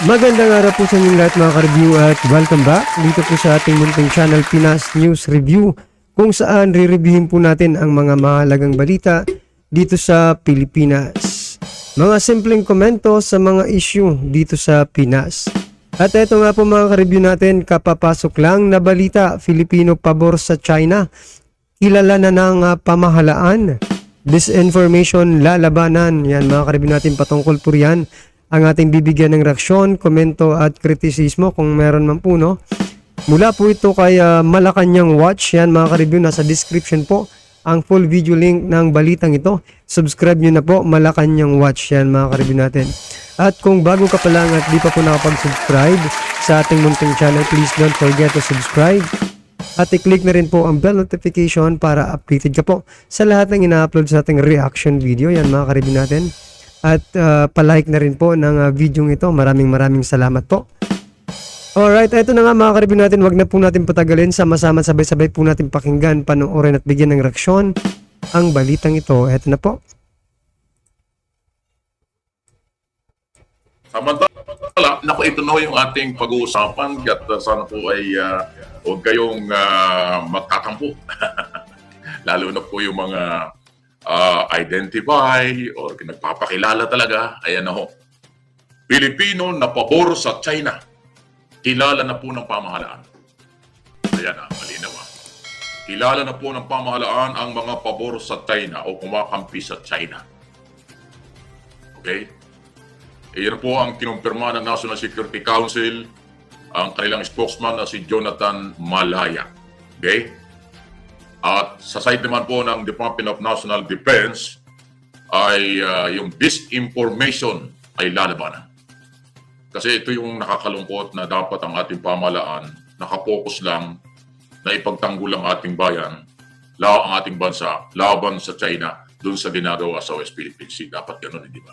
Magandang araw po sa inyong lahat mga ka-review at welcome back dito po sa ating munting channel Pinas News Review, kung saan re-reviewin po natin ang mga mahalagang balita dito sa Pilipinas. Mga simpleng komento sa mga issue dito sa Pinas. At eto nga po mga ka-review natin, kapapasok lang na balita, Filipino pabor sa China. Kilala na ng pamahalaan. Disinformation lalabanan. Yan mga ka-review natin, patungkol po yan ang ating bibigyan ng reaksyon, komento at kritisismo kung meron man po, no? Mula po ito kay Malacanang Watch. Yan mga ka-review, nasa description po ang full video link ng balitang ito. Subscribe nyo na po, Malacanang Watch. Yan mga ka-review natin. At kung bago ka pa lang at di pa po nakapag-subscribe sa ating munting channel, please don't forget to subscribe. At i-click na rin po ang bell notification para updated ka po sa lahat ng ina-upload sa ating reaction video. Yan mga ka-review natin. At palike na rin po ng video ito. Maraming salamat po. Alright, ito na nga mga ka-review natin. Wag na po natin patagalin. Sama-sama sabay-sabay po natin pakinggan, panoorin at bigyan ng reaksyon ang balitang ito. Ito na po. Samantala, naku, ito na yung ating pag-uusapan at sana po ay huwag kayong magtatampo. Lalo na po yung mga identify or nagpapakilala talaga. Ayan na ho. Pilipino na pabor sa China. Kilala na po ng pamahalaan. Ayan na, malinaw. Kilala na po ng pamahalaan ang mga pabor sa China o kumakampi sa China. Okay? Iyan po ang kinumpirma ng National Security Council, ang kanilang spokesman na si Jonathan Malaya. Okay? At sa side naman po ng Department of National Defense ay yung disinformation ay lalabanan. Kasi ito yung nakakalungkot na dapat ang ating pamahalaan nakapokus lang na ipagtanggol ang ating bayan, ang ating bansa, laban sa China dun sa ginagawa sa West Philippine Sea. Dapat ganun, di ba?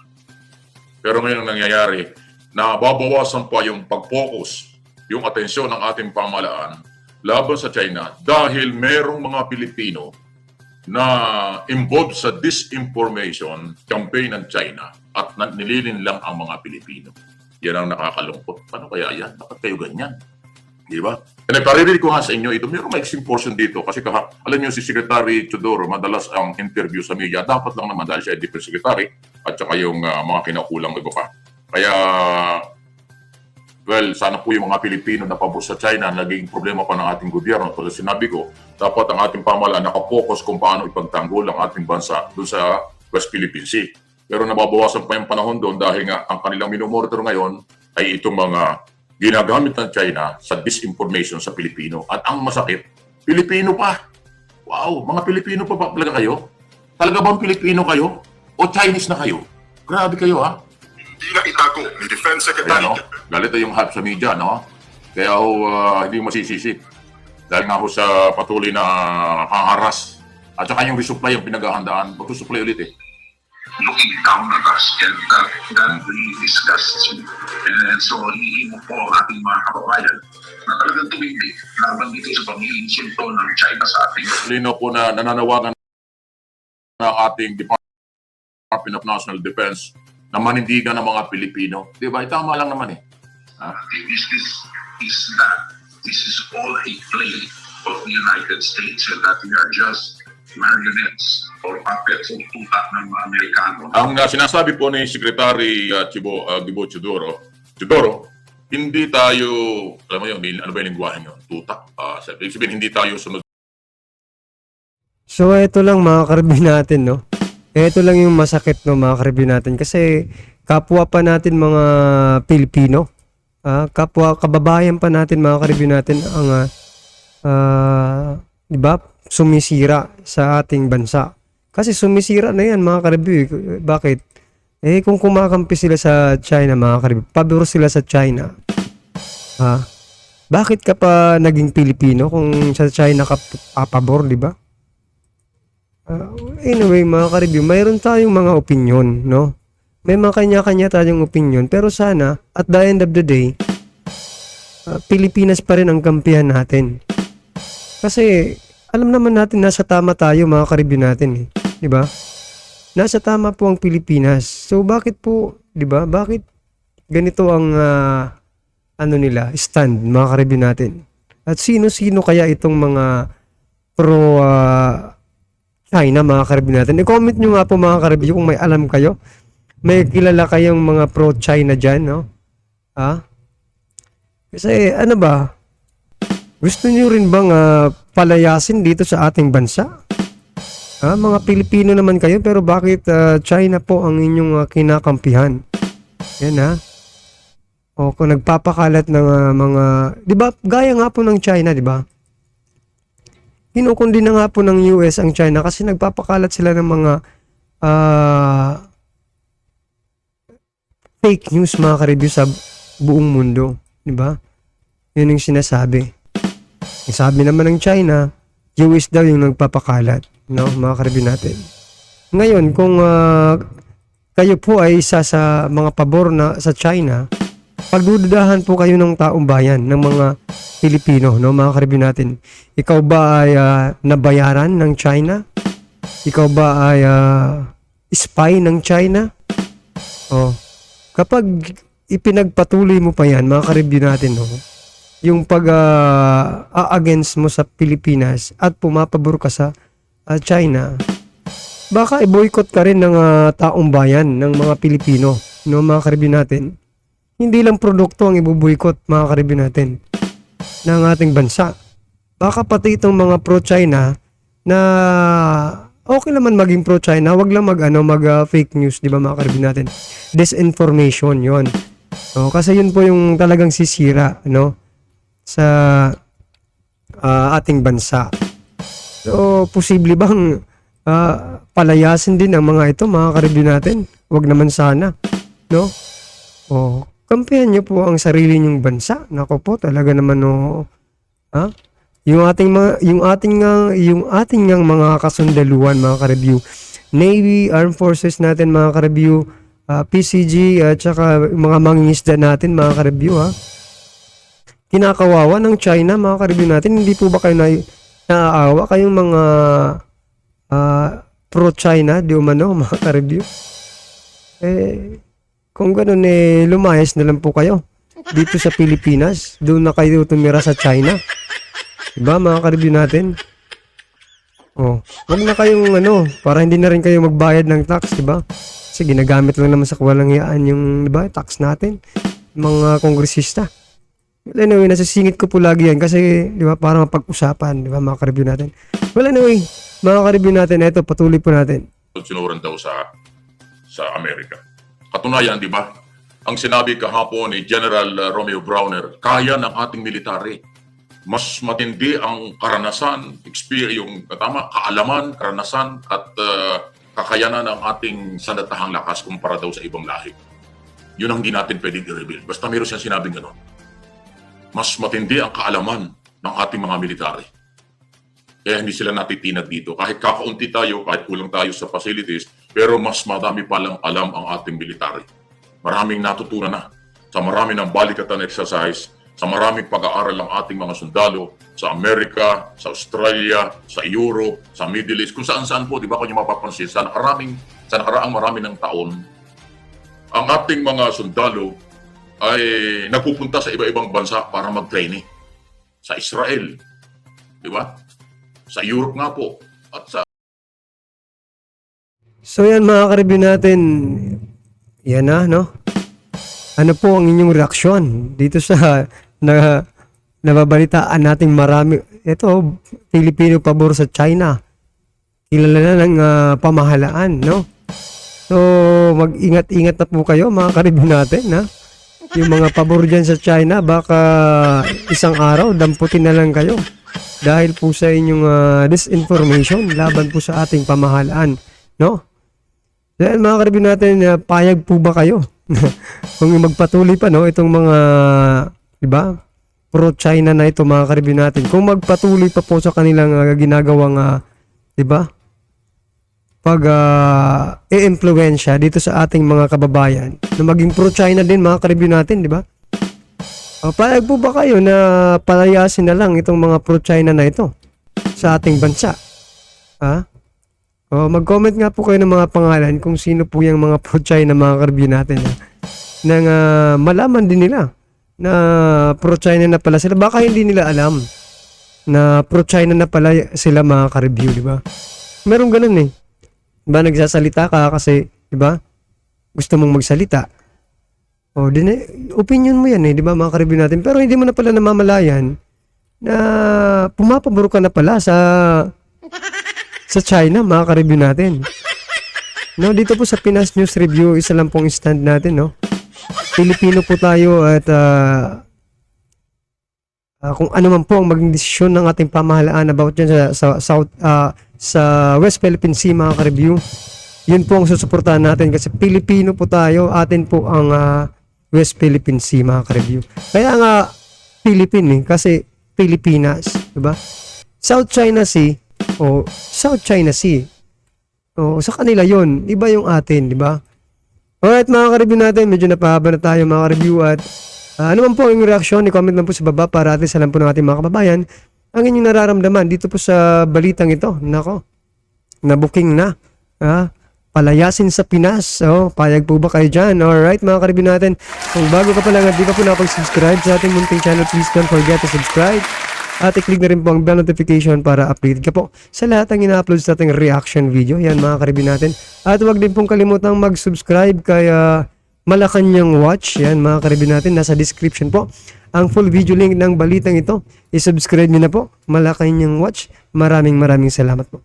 Pero ngayon ang nangyayari, nababawasan pa yung pag-focus, yung atensyon ng ating pamahalaan laban sa China dahil merong mga Pilipino na involved sa disinformation campaign ng China at nililin lang ang mga Pilipino. Yan ang nakakalungkot. Paano kaya yan? Bakit kayo ganyan? Di ba? And iparirinig ko nga sa inyo ito, mayroong maiksing portion dito kasi alam niyo si Secretary Teodoro, madalas ang interview sa media, dapat lang naman dahil siya ay Defense Secretary at saka yung mga kinaukulang iba pa. Kaya well, sana po yung mga Pilipino na pabor sa China, naging problema pa ng ating gobyerno. Tulad sinabi ko, dapat ang ating pamahalaan nakapokus kung paano ipagtanggol ang ating bansa doon sa West Philippine Sea. Pero nababawasan pa yung panahon doon dahil nga ang kanilang minomonitor ngayon ay itong mga ginagamit ng China sa disinformation sa Pilipino. At ang masakit, Pilipino pa. Wow, mga Pilipino pa ba talaga kayo? Talaga bang Pilipino kayo? O Chinese na kayo? Grabe kayo ha? Hindi na itago ni Defense Secretary. Ayan, no? Galit yung hype sa media, no? Kaya ho, hindi masisisi. Dahil nga ho sa patuloy na haharas. At saka yung resupply yung pinaghahandaan. Magsusupply ulit eh. Looking down at us and that we discussed. And so, hihimo po ang ating mga kababayan na talagang tumigil laban dito sa pag-iinsulto ng China sa ating. Lino po na nananawagan ng ating Department of National Defense na manindigan ng mga Pilipino. Di ba? Tama lang naman eh. This is all a play of the United States and that we are just marionettes or puppets o tutak ng mga Amerikano. Ang sinasabi po ni Secretary Gibo Teodoro, hindi tayo, alam mo yun, ano ba yung lingwahe nyo? Tutak. Sabihin, hindi tayo sunod. So ito lang mga ka-review natin, no? Ito lang yung masakit, no, mga ka-review natin. Kasi kapwa pa natin mga Pilipino, kapwa kababayan pa natin mga ka-review natin ang di ba, sumisira sa ating bansa. Kasi sumisira na yan mga ka-review. Bakit? Eh kung kumakampi sila sa China mga ka-review, pabor sila sa China. Bakit ka pa naging Pilipino kung sa China ka papabor, di ba? Anyway mga ka-review, mayroon tayong mga opinion, no? May mga kanya-kanya tayong opinion, pero sana at the end of the day, Pilipinas pa rin ang kampihan natin. Kasi alam naman natin nasa tama tayo mga ka-review natin eh. 'Di ba? Nasa tama po ang Pilipinas. So bakit po, 'di ba? Bakit ganito ang ano nila, stand, mga ka-review natin. At sino-sino kaya itong mga pro China, mga ka-review natin? I-comment nyo nga po, mga ka-review, kung may alam kayo. May kilala kayong mga pro China dyan, no? Ha? Kasi ano ba? Gusto nyo rin bang palayasin dito sa ating bansa? Mga Pilipino naman kayo, pero bakit China po ang inyong kinakampihan? Yan ha. O kung nagpapakalat ng mga, di ba, gaya nga po ng China, di ba? Kinukundi na nga po ng US ang China kasi nagpapakalat sila ng mga fake news, mga ka-review, sa buong mundo, di ba? Yun yung sinasabi. Yung sabi naman ng China, US daw yung nagpapakalat, no, mga ka-review natin. Ngayon, kung kayo po ay isa sa mga pabor na sa China, pagdududahan po kayo ng taong bayan, ng mga Pilipino, no, mga ka-review natin. Ikaw ba ay nabayaran ng China? Ikaw ba ay spy ng China? Oh, kapag ipinagpatuloy mo pa yan, mga ka-review natin, no, yung pag-against mo sa Pilipinas at pumapabor ka sa China, baka i-boycott ka rin ng taong bayan, ng mga Pilipino, no, mga ka-review natin. Hindi lang produkto ang ibuboycott, mga ka-review natin, ng ating bansa. Baka pati itong mga pro-China na okay naman maging pro-China, wag lang mag-fake news, di ba, mga ka-review natin? Disinformation, yon. So, kasi yun po yung talagang sisira, no, sa ating bansa. So, posible bang palayasin din ang mga ito, mga ka-review natin? Wag naman sana, no? O, kampihan nyo po ang sarili nyong bansa. Nako po, talaga naman, no. Yung ating mga kasundaluhan, mga ka-review, Navy, Armed Forces natin, mga ka-review, PCG, at saka mga mangingisda natin, mga ka-review, kinakawawa ng China, mga ka-review natin. Hindi po ba kayo naaawa kayong mga pro-China, di umano, mga ka-review? Kung ganun, lumayas na lang po kayo dito sa Pilipinas. Doon na kayo tumira sa China. Diba, mga ka-review natin? Oh, wag na kayong para hindi na rin kayo magbayad ng tax, diba? Kasi ginagamit lang naman sa kawalangyaan yung, diba, tax natin, mga kongresista. Well, anyway, nasisingit ko po lagi yan kasi, di ba, para mapag-usapan, di ba, mga ka-review natin. Well, anyway, mga ka-review natin, eto, patuloy po natin. Sinuran daw sa Amerika. Katunayan, di ba? Ang sinabi kahapon ni General Romeo Browner, kaya ng ating military. Mas matindi ang karanasan, yung kaalaman, karanasan at kakayanan ng ating sandatahang lakas kumpara daw sa ibang lahi. Yun ang hindi natin pwedeng i-reveal. Basta meron siyang sinabing gano'n. Mas matindi ang kaalaman ng ating mga military. Kaya hindi sila natitinag dito. Kahit kakaunti tayo, kahit kulang tayo sa facilities, pero mas madami palang alam ang ating military. Maraming natutunan na sa marami ng balikatan exercise, sa maraming pag-aaral ng ating mga sundalo sa Amerika, sa Australia, sa Europe, sa Middle East, kung saan-saan po, di ba, kung nyo mapapansin, sa nakaraang marami ng taon, ang ating mga sundalo ay nagpupunta sa iba-ibang bansa para mag-training. Sa Israel, di ba? Sa Europe nga po. At sa... So yan, mga ka-review natin, yan na, no? Ano po ang inyong reaksyon dito sa nababalitaan nating marami? Ito, Pilipino pabor sa China. Kilala na ng pamahalaan, no? So, mag-ingat-ingat na po kayo, mga ka-review natin, ha? Yung mga pabor dyan sa China, baka isang araw, damputin na lang kayo. Dahil po sa inyong disinformation, laban po sa ating pamahalaan, no? Dahil mga ka-review natin, payag po ba kayo? Kung magpatuloy pa, no, itong mga, diba, pro-China na ito, mga ka-review natin. Kung magpatuloy pa po sa kanilang ginagawang, diba, pag-i-impluensya dito sa ating mga kababayan na maging pro-China din, mga ka-review natin, di ba? Payag po ba kayo na palayasin na lang itong mga pro-China na ito sa ating bansa? Mag-comment nga po kayo ng mga pangalan kung sino po yung mga pro-China, mga ka-review natin. nang malaman din nila na pro-China na pala sila. Baka hindi nila alam na pro-China na pala sila mga ka-review, di ba? Meron ganun eh. Diba, nagsasalita ka kasi, di ba? Gusto mong magsalita. O, opinion mo yan eh, di ba, mga ka-review natin. Pero hindi mo na pala namamalayan na pumapabor ka na pala sa China, mga ka-review natin. No, dito po sa Pinas News Review, isa lang pong stand natin, no? Pilipino po tayo at kung ano man po ang maging desisyon ng ating pamahalaan about dyan sa West Philippine Sea, mga ka-review, yun po ang susuportahan natin kasi Pilipino po tayo, atin po ang West Philippine Sea, mga ka-review. Kaya nga Philippine kasi Pilipinas, diba? South China Sea o South China Sea, o sa kanila yon, iba yung atin, diba? Alright, mga ka-review natin, medyo napahaba na tayo, mga ka-review, at ano man po yung reaksyon, i-comment lang po sa baba para atin alam po ng ating mga kababayan ang inyong nararamdaman dito po sa balitang ito. Nako, na-booking na. Palayasin sa Pinas. Payag po ba kayo dyan? Alright, mga ka-review natin, kung bago ka pa lang at di ka po nakapag-subscribe sa ating munting channel, please don't forget to subscribe. At i-click na rin po ang bell notification para updated ka po sa lahat ng ina-upload sa ating reaction video. Yan, mga ka-review natin. At huwag din pong kalimutang mag-subscribe kay Malacanang Watch. Yan, mga ka-review natin. Nasa description po ang full video link ng balitang ito. I-subscribe nyo na po, Malacanang Watch. Maraming salamat po.